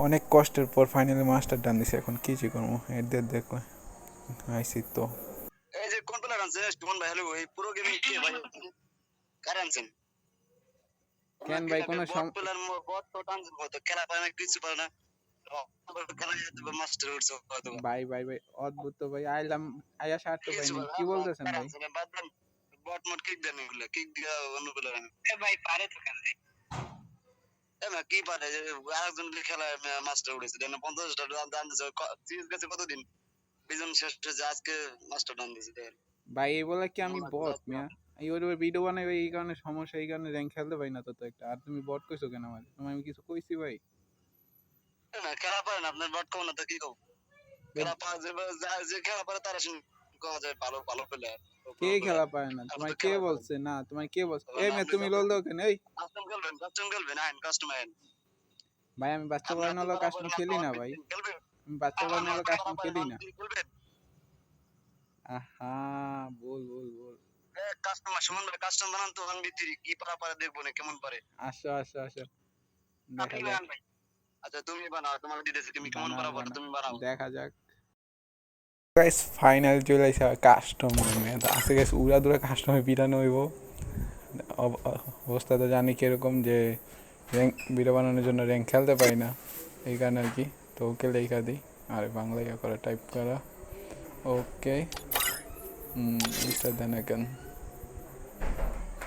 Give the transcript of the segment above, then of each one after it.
অনেক কষ্টের পর ফাইনালি মাস্টার ডান দিছে, এখন কি যে করবো এদের দেখো আইসি তো। এই যে কোন প্লেয়ার আনছে সুমন ভাই? হ্যালো, এই পুরো গেমিং কে ভাই কারে আনছেন? কেন ভাই কোনো বট প্লেয়ার বট তো টানছেন, তো খেলা পারে না, কিছু পারে না, খেলা মাস্টার উঠছে হয়তো। ভাই ভাই ভাই অদ্ভুত তো ভাই, আইলাম আয়া সার তো ভাই কি বলতেছেন ভাই? বট মোড কিক দেন, এগুলো কিক দিয়া অন্য প্লেয়ার আনেন। এ ভাই পারে তো কেন রে? না কি পারে, আরেকজন খেলা মাস্টার উঠেছে দেন 50টা দান দিছে, সিরিজ গেছে কতদিন, বিজন শেষ হয়েছে, আজকে মাস্টার ডান দিছে দেখেন ভাই এই বলে কি আমি বট মিয়া? এই ওর ভিডিও বানাই ভাই, এই কারণে সমস্যা, এই কারণে র্যাঙ্ক খেলতে পারি না তো একটা। আর তুমি বট কইছো কেন আমার? তোমায় আমি কিছু কইছি ভাই? না খেলা পারেন আপনার বট কম না তো কি কম, খেলা পারে যে খেলা পারে তারা শুনে কওয়া যায় ভালো ভালো প্লেয়ার। কে খেলা পারে না? তোমায় কে বলছে? না তোমায় কে বলছে? এই মে তুমি লল দাও কেন? এই কাস্টম খেলবেন আইন কাস্টম আইন ভাই আমি বাচ্চা বড় হলো কাস্টম খেলি না ভাই, আমি বাচ্চা বড় হলো কাস্টম খেলি না। আহা বল বল বল। কাস্টমার সুমন ভাই কাস্টম বানান তো, আমি ভিতরি কি পারা পারে দেখবো না কেমন পারে। আসো আসো আসো দেখা যাক। আচ্ছা তুমি বানাও, তোমার দিতেছি, তুমি কেমন বানাও পারা বলো, বানাও তুমি বানাও। দেখা যাক। গাইস ফাইনাল চলে আসে কাস্টমার আছে গাইস, উড়া দুরা কাস্টমার পিটানো হইব। অবস্থা তো জানি কিরকম, যে র্যাঙ্ক ভিডিও বানানোর জন্য র্যাঙ্ক খেলতে পারি না, এই কারণে আর কি। তো ওকে লেখা দিই, আর বাংলা ইয়া করা টাইপ করা, ওকে মিস্টার দেন কেন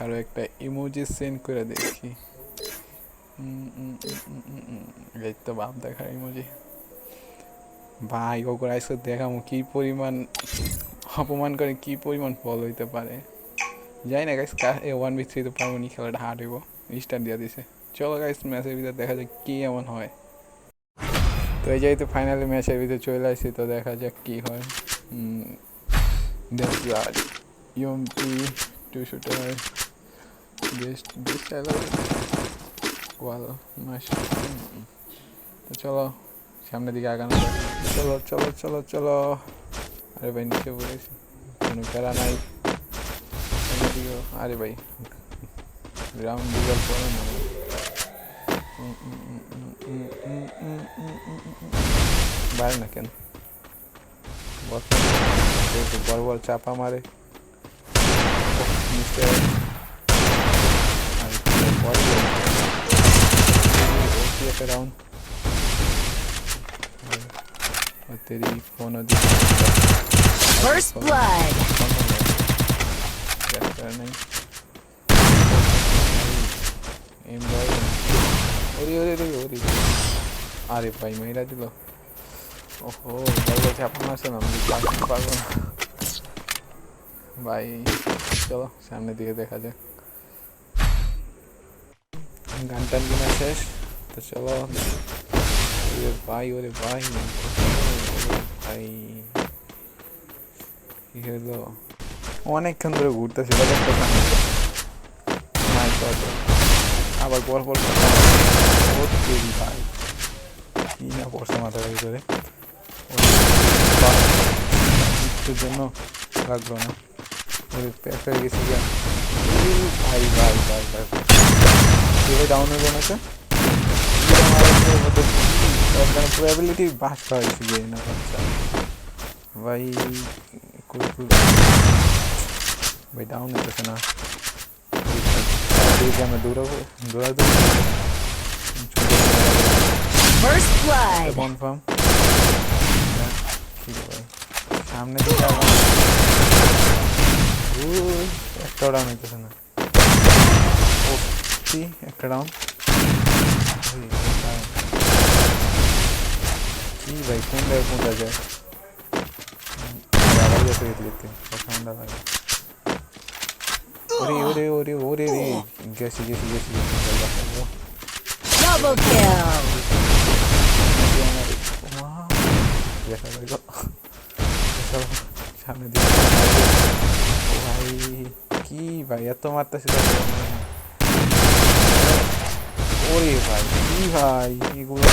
আরও একটা ইমোজি সেন্ড করে দেখি। এই তো বাপ দেখার ইমোজি। ভাই ওগুলো আইসো দেখামো কি পরিমাণ অপমান করে, কি পরিমাণ ফল হইতে পারে যাই না গাইস। 1v3 তো পারবো নি, খেলাটা হার্ড হইব। স্টার্ট দিয়ে দিছে, চলো গাইস ম্যাচের ভিতরে দেখা যাক কি এমন হয়। তো এই যাই তো ফাইনালি ম্যাচের ভিতরে চলে আসছি, তো দেখা যাক কি হয়। ইউএমপি 2 শুটার বেস্ট বেস্ট ওয়াল মাস। তো চলো সামনের দিকে আগানো যাক, চলো চলো চলো চলো। আরে ভাই নিচে পড়েছি, কোনো প্যারা নাই। আরে ভাই গ্রাউন্ড ডিজাল করে না, বাইরে না কেন বড় বড় চাপা মারে। একটা রাউন্ড तेरी फोन First blood. नहीं ओरी ओरी ओरी ओरी अरे भाई मेरा दिलो ओहो बड़े चापा मारছে না, আমি চাপতে পারবো না ভাই। চলো সামনের দিকে দেখা যাক, গান টান কিনা শেষ। তো চলো ভাই, ওরে ভাই ভাই কি হলো, অনেকক্ষণ ধরে ঘুরতেছি আবার পর পর ভাই কি না পড়ছে মাথার ভিতরে, মৃত্যুর জন্য লাগলো না, ওই প্যাক হয়ে গেছি। ভাই ভাই ভাই ভাই কীভাবে ডাউন হয়ে গেছে, প্রবাবিলিটি বাস হয়েছে যে না বাচ্চা ভাই ভাই ডাউন হতেছে না, আমরা দৌড়াবো দৌড়াতে কনফার্ম। ঠিক আছে ভাই সামনে দিকে একটা ডাউন হইতেছে না, একটা ডাউন কি ভাই কোনটা যায় আবার গেছে দেখতে ঠান্ডা লাগে। ওরে ওরে ওরে ওরে রে গেছি গেছি গেছি Double kill. সামনে দিকে ভাই কি ভাই এত মারতেছি, ওরে ভাই কি ভাই এগুলো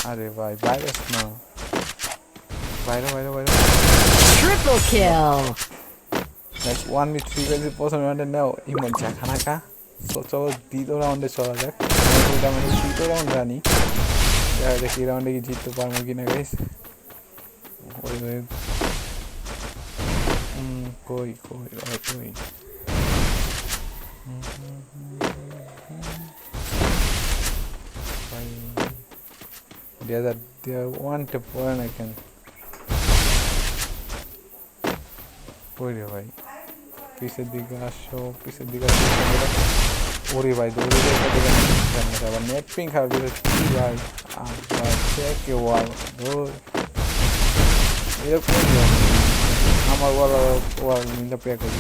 আরে ভাই বাইরে না, বাইরে বাইরে বাইরে Triple kill. 1v3 প্রথম রাউন্ডে নাও ইমন চা খানা খা তো চলো দ্বিতীয় রাউন্ডে চলা যাক। আমরা তৃতীয় রাউন্ড জানি, দেখা যাক এই রাউন্ডে কি জিততে পারবো কিনা গাইস। ওই কই কই কই ভাই দেয়ার ওয়ানটে পড়ে না কেন? কই রে ভাই, পিছের দিকে আসো, পিছের দিকে আসো। ওরে ভাই দৌড়ে আবার নেট পিং খারাপ কি ভাই, আবার চেকে ওয়াল এরকম আমার ওয়াল ওয়াল মিলে প্যাক করি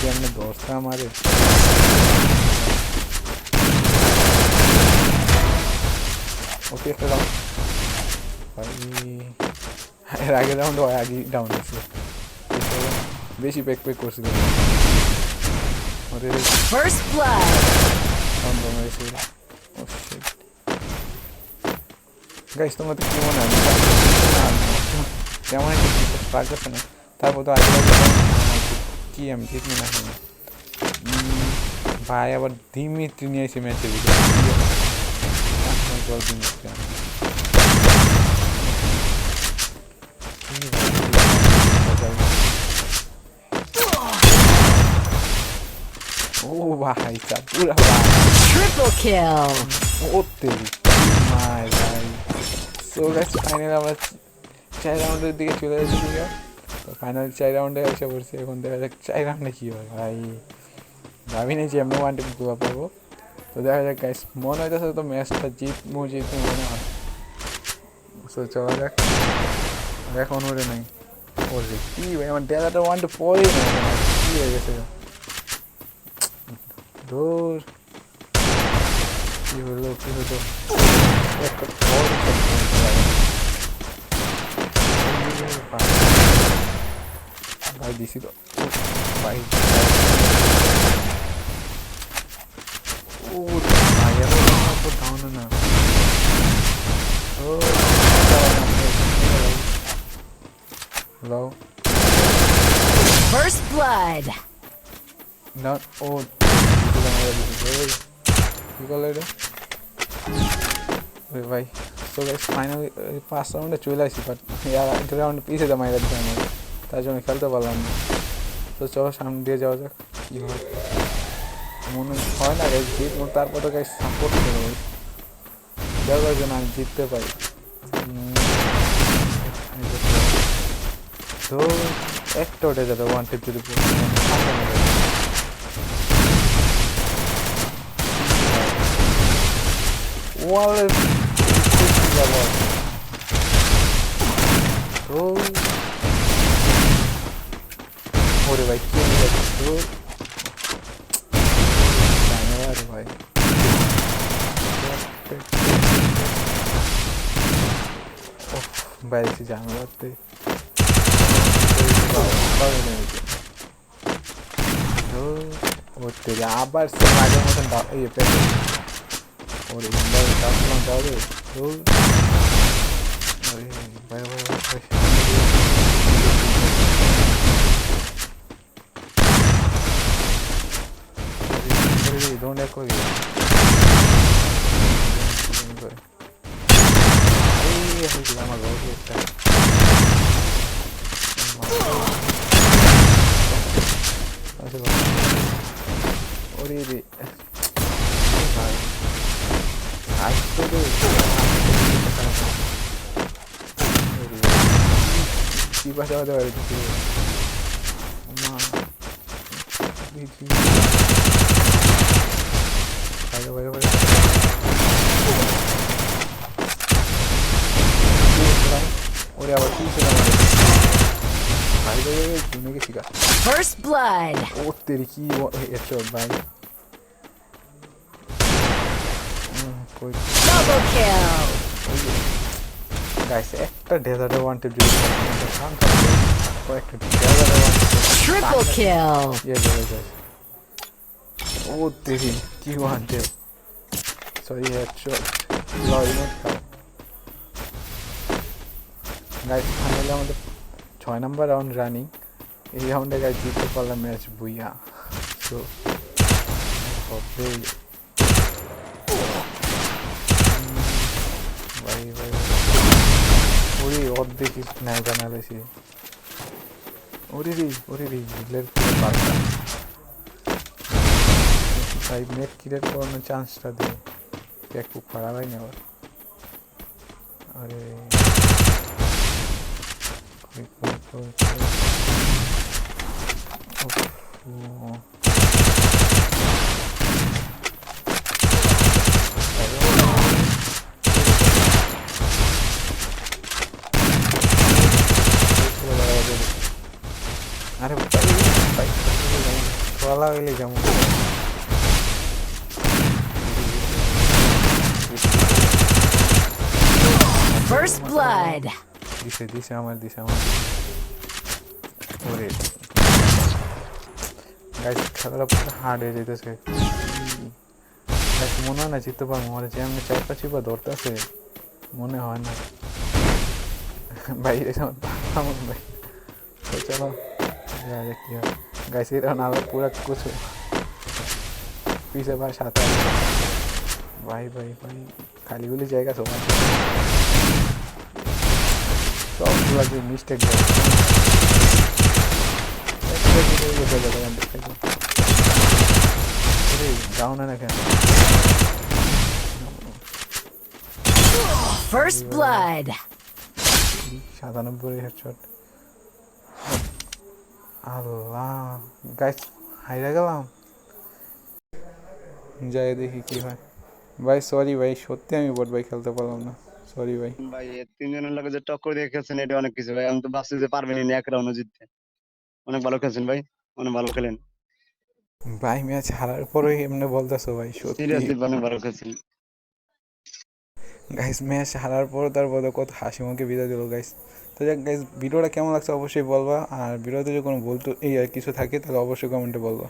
কেমনে দশটা আমারে। ওকে একটা রাউন্ড ভাই, এর আগে রাউন্ড হয় আগে ডাউন হয়েছে, বেশি প্যাক প্যাক করছিল। First blood. গাইস তোমাদের কি মনে হয় তেমন একটা পারতেছে না, তারপর তো আগে কি আমি ঠিক মনে হয় ভাই আবার দিমিত্রি নিয়ে এসে ম্যাচের ভিতরে ও ভাই পুরা Triple kill. ও তেরি মাই ভাই। সো গাইস ফাইনালি আমরা 4 রাউন্ডের দিকে চলে এসেছি। তো ফাইনাল 4 রাউন্ডে এসে পড়ছি, এখন দেখা যাক 4 রাউন্ডে কী হয় ভাই। ভাবি নাই যে এমনি ওয়ান টিম গোয়া পাবো। তো দেখা যাক গাইস, মনে হইতেছে তো ম্যাচটা জিতবো মনে হয়। সো চলা যাক, এখন ওরে নাই ওরে কি ভাই, আমার ডেলাটা ওয়ান টু পরেই না কি হয়ে গেছে দূর। কি হলো একটা ভাই দিছি তো ভাই ও ভাই তো ডাউন না ও হ্যালো First blood. না ও কি করলো এটা ভাই। সো গাইস ফাইনালি 5 রাউন্ডে চলে আসি, বাট এক রাউন্ড পিছিয়ে দাম মাইরা দিতে আমার, তার জন্য খেলতে পারলাম না। তো চলো সামনে দিয়ে যাওয়া যাক কী হয়। মনে হয় না গাইস জিতবো, তারপর তো গাইস সাপোর্ট করবো দেওয়ার জন্য আমি জিততে পারি। তো একটা উঠে যাবে ওয়ান টিপ যদি ওয়ালের তো ওরে ভাই কি তো ধন্যবাদ ভাই। বাইরে জানাতে ওতে আবার সে আগের মতন ইয়ে পেয়ে ওরে যাবে তো ভাই don't echo you. First blood. Oh, तेरी की headshot भाई। कोई Double kill. guys একটা ডেজার্টে ওয়ান টিপ যদি কয়েকটা ডেজার্টে ওয়ান Triple kill. ये guys ও তেরি কি ওয়ান টিপ সরি হেডশট লয় নট খাও গাইস ফাইনালি আমাদের 6 নাম্বার রাউন্ড রানিং। এই রাউন্ডে গাইস জিততে পারলাম ম্যাচ বুইয়া। সো এই ভাই ভাই ওরে অর্ধেক নাই জানালেছি ওরে রে হিটলের পুরো বারটা ভাই নেট ক্লিয়ার করানোর চান্সটা দিয়ে একটু খারাপ হয় না আবার আরে আরে ভাই কলা হইলে যেমন First blood. দিছে আমার ওরে গাইস খেলাটা পুরো হার্ড হয়ে যেতেছে গাইস মনে হয় না জিততে পারবো আমার যে আমি 4-5 বার ধরতেছে মনে হয় না ভাই আমার ভাই তো চলো কি হয় গাইস এটা না পুরা कुछ पीछे बार साथ भाई खाली गुली जाएगा सोना सब पूरा जो मिस्टेक डाउन है ना क्या First blood. 97 হেডশট আল্লাহ গাইস হাইরা গেলাম যাই দেখি কি হয় ভাই সরি ভাই সত্যি আমি বট ভাই খেলতে পারলাম না সরি ভাই ভাই এই তিনজনের লগে যে টক্কর দিয়ে খেলছেন এটা অনেক কিছু ভাই আমি তো ভাবছি যে পারবেন না এক রাউন্ডে জিততে অনেক ভালো খেলছেন ভাই অনেক ভালো খেলেন ভাই ম্যাচ হারার পরেই এমনি বলতেছো ভাই সত্যি সিরিয়াসলি অনেক ভালো খেলছেন গাইস ম্যাচ হারার পর তার বড় কত হাসি মুখে বিদায় দিল গাইস তো যাক গাইস ভিডিওটা কেমন লাগছে অবশ্যই বলবা আর ভিডিওতে যদি কোনো ভুল এই আর কিছু থাকে তাহলে অবশ্যই কমেন্টে বলবা